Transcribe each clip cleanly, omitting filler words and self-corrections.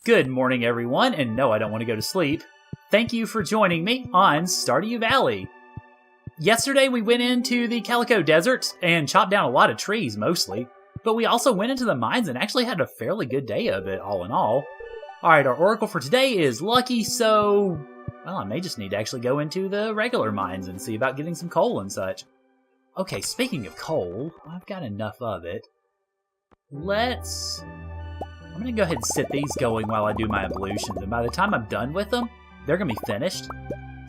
Good morning, everyone, and no, I don't want to go to sleep. Thank you for joining me on Stardew Valley. Yesterday we went into the Calico Desert and chopped down a lot of trees, mostly, but we also went into the mines and actually had a fairly good day of it, all in all. Alright, our oracle for today is lucky, so... well, I may just need to actually go into the regular mines and see about getting some coal and such. Okay, speaking of coal, I've got enough of it. I'm going to go ahead and sit these going while I do my evolutions, and by the time I'm done with them, they're going to be finished.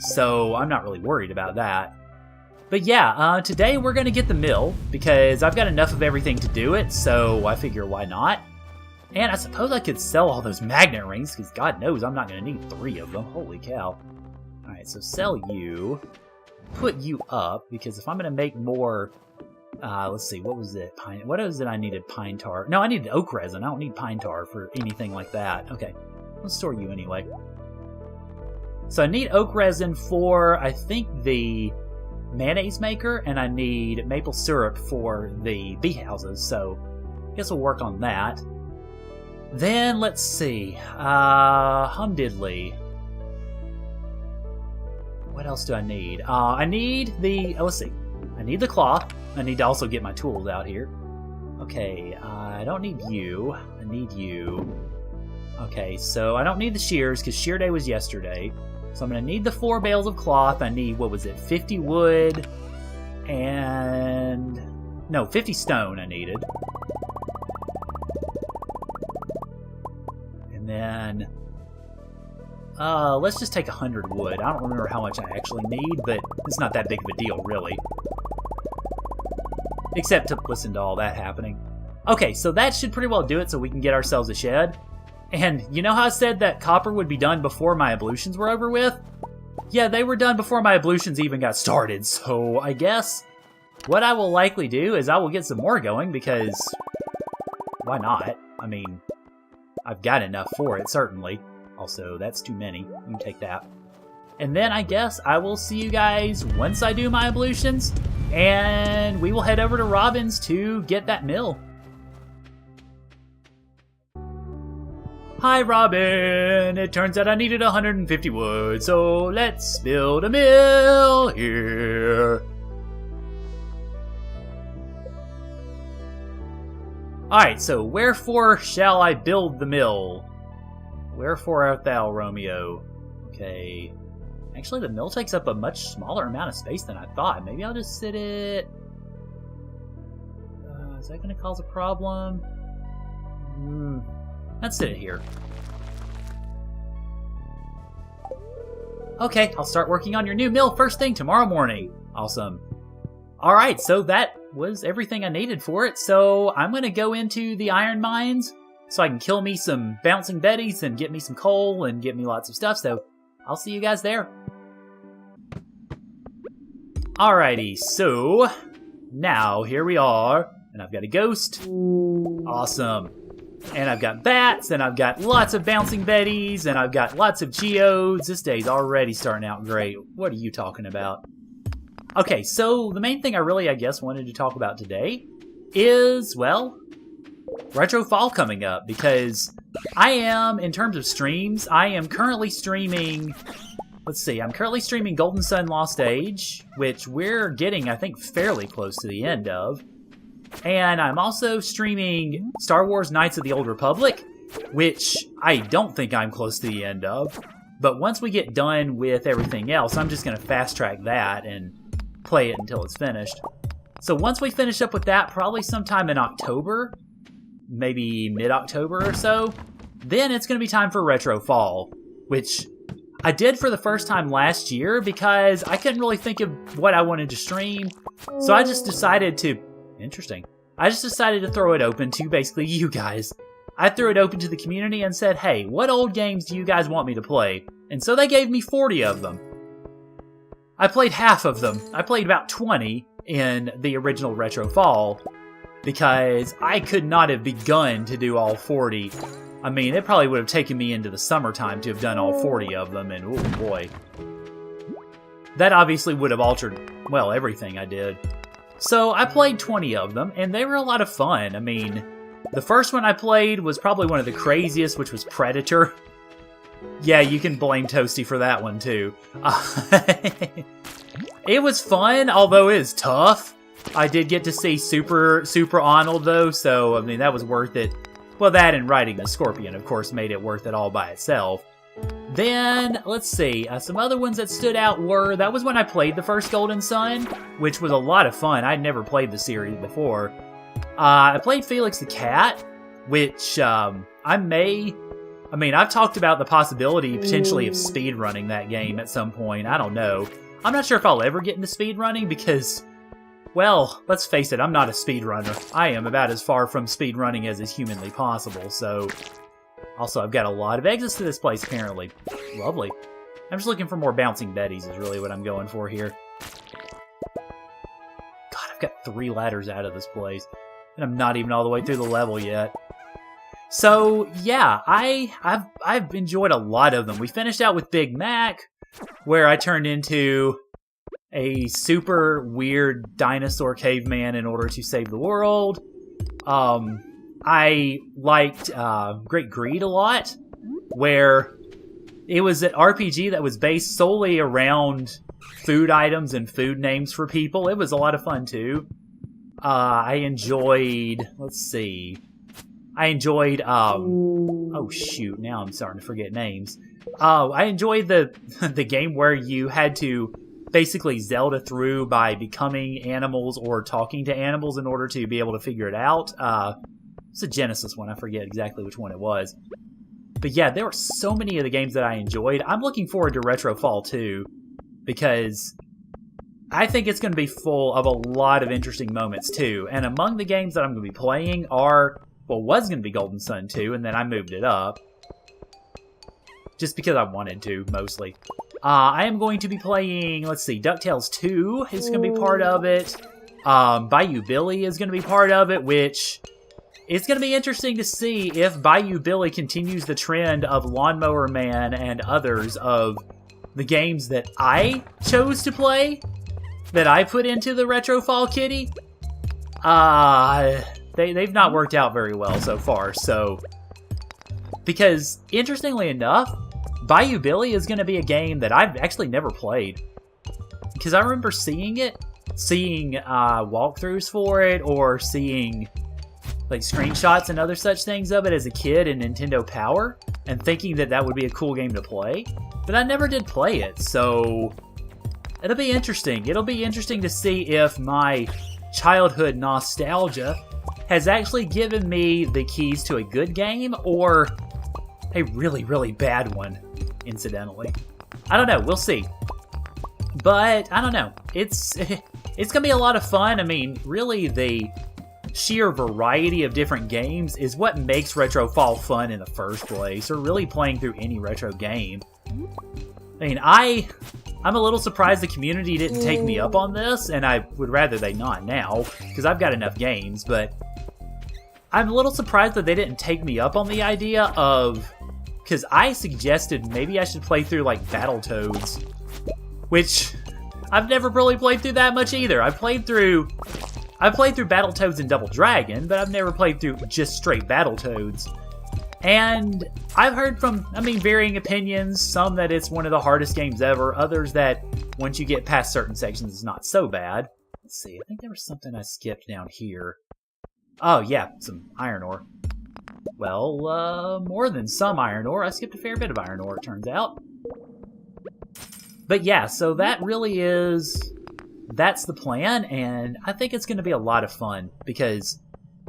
So I'm not really worried about that. But yeah, today we're going to get the mill, because I've got enough of everything to do it, so I figure why not? And I suppose I could sell all those magnet rings, because God knows I'm not going to need 3 of them. Holy cow. Alright, so sell you. Put you up, because if I'm going to make more... let's see, what was it? What was it I needed? Pine tar. No, I needed oak resin. I don't need pine tar for anything like that. Okay, let's store you anyway. So I need oak resin for, I think, the mayonnaise maker, and I need maple syrup for the bee houses, so I guess we'll work on that. Then, let's see, humdiddly. What else do I need? I need the, let's see, I need the cloth. I need to also get my tools out here. Okay, I don't need you. I need you. Okay, so I don't need the shears, because shear day was yesterday. So I'm going to need the 4 bales of cloth. I need, what was it, 50 wood and... no, 50 stone I needed. And then... let's just take 100 wood. I don't remember how much I actually need, but it's not that big of a deal, really. Except to listen to all that happening. Okay, so that should pretty well do it so we can get ourselves a shed. And you know how I said that copper would be done before my ablutions were over with? Yeah, they were done before my ablutions even got started, so I guess what I will likely do is I will get some more going because why not? I mean, I've got enough for it, certainly. Also, that's too many. You can take that. And then I guess I will see you guys once I do my ablutions, and we will head over to Robin's to get that mill. Hi, Robin! It turns out I needed 150 wood, so let's build a mill here. Alright, so wherefore shall I build the mill? Wherefore art thou, Romeo? Okay... actually, the mill takes up a much smaller amount of space than I thought. Maybe I'll just sit it... is that going to cause a problem? Let's sit it here. Okay, I'll start working on your new mill first thing tomorrow morning. Awesome. Alright, so that was everything I needed for it. So I'm going to go into the iron mines so I can kill me some bouncing betties and get me some coal and get me lots of stuff. So I'll see you guys there. Alrighty, so now here we are, and I've got a ghost. Awesome. And I've got bats, and I've got lots of bouncing betties, and I've got lots of geodes. This day's already starting out great. What are you talking about? Okay, so the main thing I guess, wanted to talk about today is, well, Retro Fall coming up, because I am, in terms of streams, I am currently streaming, let's see, I'm currently streaming Golden Sun Lost Age, which we're getting, I think, fairly close to the end of. And I'm also streaming Star Wars Knights of the Old Republic, which I don't think I'm close to the end of. But once we get done with everything else, I'm just going to fast track that and play it until it's finished. So once we finish up with that, probably sometime in October, maybe mid-October or so, then it's going to be time for Retro Fall, which I did for the first time last year because I couldn't really think of what I wanted to stream. So I just decided to... interesting. I just decided to throw it open to basically you guys. I threw it open to the community and said, hey, what old games do you guys want me to play? And so they gave me 40 of them. I played half of them. I played about 20 in the original Retro Fall because I could not have begun to do all 40. I mean, it probably would have taken me into the summertime to have done all 40 of them, and oh boy. That obviously would have altered, well, everything I did. So I played 20 of them, and they were a lot of fun. I mean, The first one I played was probably one of the craziest, which was Predator. Yeah, you can blame Toasty for that one, too. It was fun, although it is tough. I did get to see Super Arnold, though, so, I mean, that was worth it. Well, that and riding the Scorpion, of course, made it worth it all by itself. Then, let's see, some other ones that stood out were, that was when I played the first Golden Sun, which was a lot of fun. I'd never played the series before. I played Felix the Cat, which I've talked about the possibility, potentially, of speedrunning that game at some point. I don't know. I'm not sure if I'll ever get into speedrunning because, well, let's face it, I'm not a speedrunner. I am about as far from speedrunning as is humanly possible, so... Also, I've got a lot of exits to this place, apparently. Lovely. I'm just looking for more bouncing betties is really what I'm going for here. God, I've got 3 ladders out of this place. And I'm not even all the way through the level yet. So, yeah, I've enjoyed a lot of them. We finished out with Big Mac, where I turned into a super weird dinosaur caveman in order to save the world. I liked Great Greed a lot, where it was an RPG that was based solely around food items and food names for people. It was a lot of fun, too. I enjoyed... Let's see... I enjoyed, oh shoot, now I'm starting to forget names. I enjoyed the game where you had to basically Zelda through by becoming animals or talking to animals in order to be able to figure it out. It's a Genesis one, I forget exactly which one it was. But yeah, there were so many of the games that I enjoyed. I'm looking forward to Retro Fall 2, because I think it's going to be full of a lot of interesting moments too. And among the games that I'm going to be playing are... Well, was going to be Golden Sun 2, and then I moved it up. Just because I wanted to, mostly. I am going to be playing, let's see, DuckTales 2 is going to be part of it. Bayou Billy is going to be part of it, which... It's going to be interesting to see if Bayou Billy continues the trend of Lawnmower Man and others of the games that I chose to play, that I put into the Retro Fall Kitty. They've not worked out very well so far, so... Because, interestingly enough, Bayou Billy is going to be a game that I've actually never played. Because I remember seeing walkthroughs for it, or seeing like screenshots and other such things of it as a kid in Nintendo Power, and thinking that that would be a cool game to play. But I never did play it, so... It'll be interesting. It'll be interesting to see if my childhood nostalgia has actually given me the keys to a good game, or a really, really bad one, incidentally. I don't know, we'll see. But, I don't know, it's gonna be a lot of fun. I mean, really, the sheer variety of different games is what makes Retro Fall fun in the first place, or really playing through any retro game. I mean, I'm a little surprised the community didn't take me up on this, and I would rather they not now, because I've got enough games, but I'm a little surprised that they didn't take me up on the idea of... Because I suggested maybe I should play through, like, Battletoads, which I've never really played through that much either. I've played through Battletoads and Double Dragon, but I've never played through just straight Battletoads. And I've heard from, varying opinions. Some that it's one of the hardest games ever. Others that once you get past certain sections, it's not so bad. Let's see, I think there was something I skipped down here. Oh, yeah, some iron ore. Well, more than some iron ore. I skipped a fair bit of iron ore, it turns out. But yeah, so that really is... That's the plan, and I think it's going to be a lot of fun, because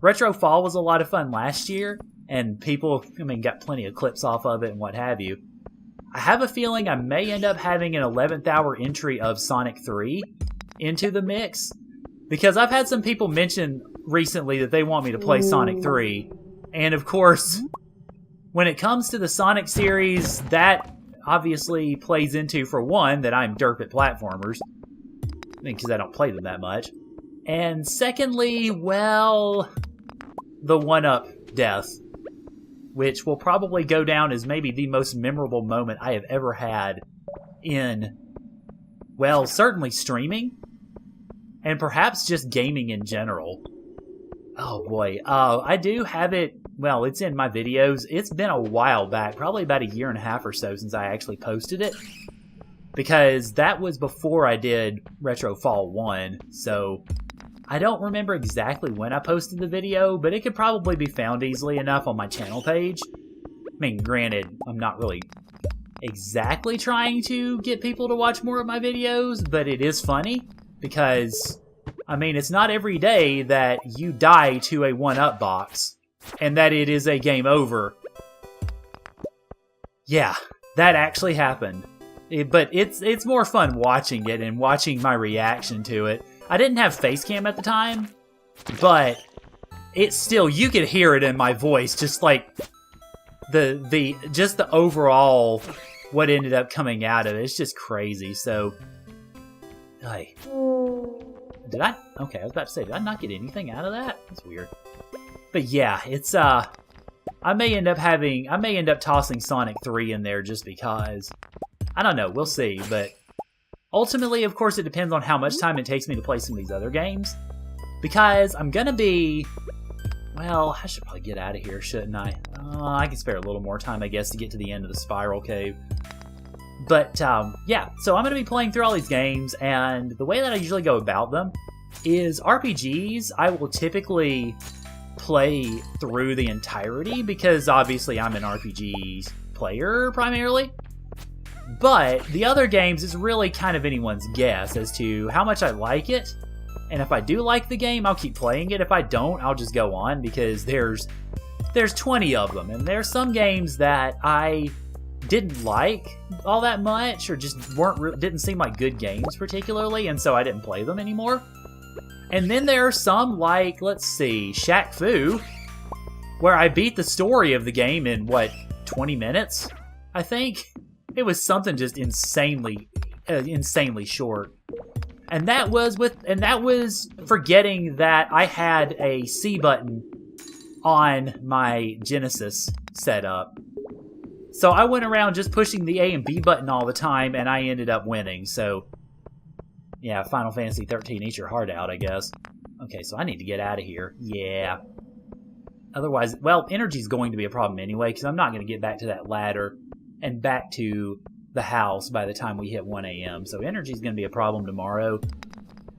Retro Fall was a lot of fun last year, and people, got plenty of clips off of it and what have you. I have a feeling I may end up having an 11th hour entry of Sonic 3 into the mix, because I've had some people mention recently that they want me to play Sonic 3, and of course, when it comes to the Sonic series, that obviously plays into, for one, that I'm derp at platformers, because I don't play them that much, and secondly, well, the 1-up death, which will probably go down as maybe the most memorable moment I have ever had in, well, certainly streaming, and perhaps just gaming in general. Oh boy, I do have it, well, it's in my videos. It's been a while back, probably about a year and a half or so since I actually posted it. Because that was before I did Retro Fall 1, so I don't remember exactly when I posted the video, but it could probably be found easily enough on my channel page. I mean, granted, I'm not really exactly trying to get people to watch more of my videos, but it is funny, because, I mean, it's not every day that you die to a 1-up box, and that it is a game over. Yeah, that actually happened. But it's more fun watching it and watching my reaction to it. I didn't have face cam at the time, but it's still, you could hear it in my voice, just like just the overall what ended up coming out of it. It's just crazy. So, okay, I was about to say, did I not get anything out of that? That's weird. But yeah, it's I may end up tossing Sonic 3 in there just because. I don't know, we'll see, but ultimately, of course, it depends on how much time it takes me to play some of these other games. Because I'm gonna be... Well, I should probably get out of here, shouldn't I? I can spare a little more time, I guess, to get to the end of the Spiral Cave. But, yeah, so I'm gonna be playing through all these games, and the way that I usually go about them is RPGs, I will typically play through the entirety, because obviously I'm an RPG player, primarily. But the other games is really kind of anyone's guess as to how much I like it. And if I do like the game, I'll keep playing it. If I don't, I'll just go on, because there's 20 of them. And there's some games that I didn't like all that much, or just didn't seem like good games particularly, and so I didn't play them anymore. And then there are some like, let's see, Shaq Fu, where I beat the story of the game in, what, 20 minutes, I think? It was something just insanely short. And that was forgetting that I had a C button on my Genesis setup. So I went around just pushing the A and B button all the time, and I ended up winning. So, yeah, Final Fantasy 13, eat your heart out, I guess. Okay, so I need to get out of here. Yeah. Otherwise, well, energy's going to be a problem anyway, because I'm not going to get back to that ladder and back to the house by the time we hit 1 a.m. So energy's going to be a problem tomorrow.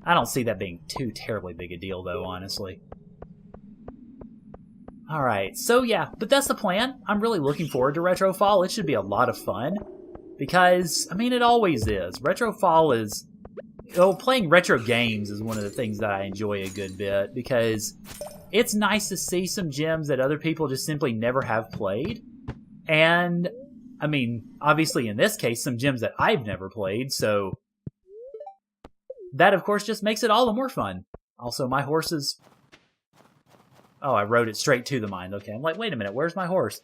I don't see that being too terribly big a deal, though, honestly. Alright, so yeah, but that's the plan. I'm really looking forward to Retro Fall. It should be a lot of fun. Because, I mean, it always is. Retro Fall is... playing retro games is one of the things that I enjoy a good bit. Because it's nice to see some gems that other people just simply never have played. And... I mean, obviously in this case, some gems that I've never played, so that, of course, just makes it all the more fun. Also, my horse is... Oh, I rode it straight to the mine. Okay, I'm like, wait a minute, where's my horse?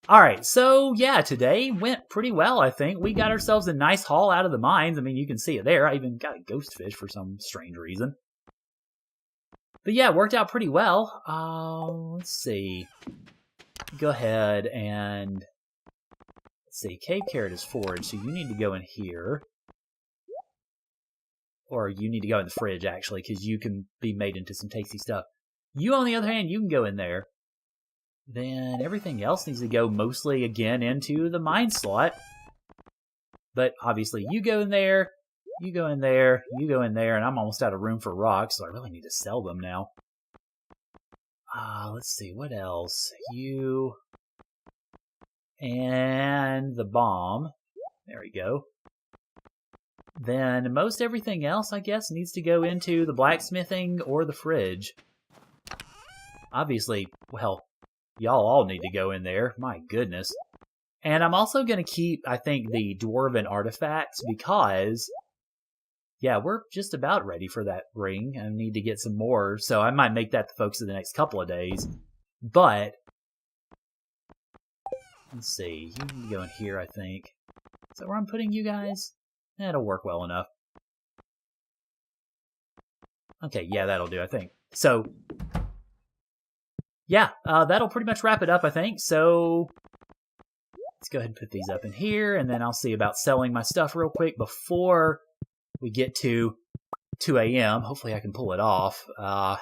Alright, so, yeah, today went pretty well, I think. We got ourselves a nice haul out of the mines. I mean, you can see it there. I even got a ghost fish for some strange reason. But yeah, it worked out pretty well. Let's see... Go ahead and, let's see, Cave Carrot is forage, so you need to go in here. Or you need to go in the fridge, actually, because you can be made into some tasty stuff. You, on the other hand, you can go in there. Then everything else needs to go mostly, again, into the mine slot. But, obviously, you go in there, you go in there, you go in there, and I'm almost out of room for rocks, so I really need to sell them now. Let's see, what else? You... And the bomb. There we go. Then most everything else, I guess, needs to go into the blacksmithing or the fridge. Obviously, well, y'all all need to go in there. My goodness. And I'm also going to keep, I think, the dwarven artifacts because... Yeah, we're just about ready for that ring. I need to get some more, so I might make that the focus of the next couple of days. But, let's see, you can go in here, I think. Is that where I'm putting you guys? That'll work well enough. Okay, yeah, that'll do, I think. So, yeah, that'll pretty much wrap it up, I think. So, let's go ahead and put these up in here, and then I'll see about selling my stuff real quick before... we get to 2 a.m. Hopefully I can pull it off.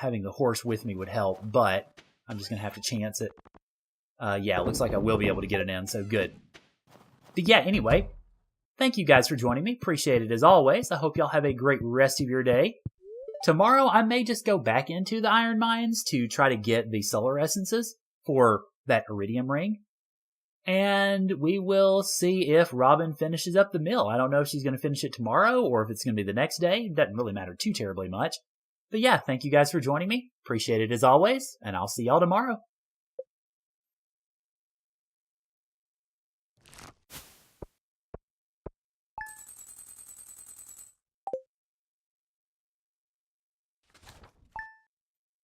Having the horse with me would help, but I'm just going to have to chance it. Yeah, it looks like I will be able to get it in, so good. But yeah, anyway, thank you guys for joining me. Appreciate it as always. I hope y'all have a great rest of your day. Tomorrow, I may just go back into the iron mines to try to get the solar essences for that iridium ring. And we will see if Robin finishes up the mill. I don't know if she's going to finish it tomorrow or if it's going to be the next day. It doesn't really matter too terribly much. But yeah, thank you guys for joining me. Appreciate it as always, and I'll see y'all tomorrow.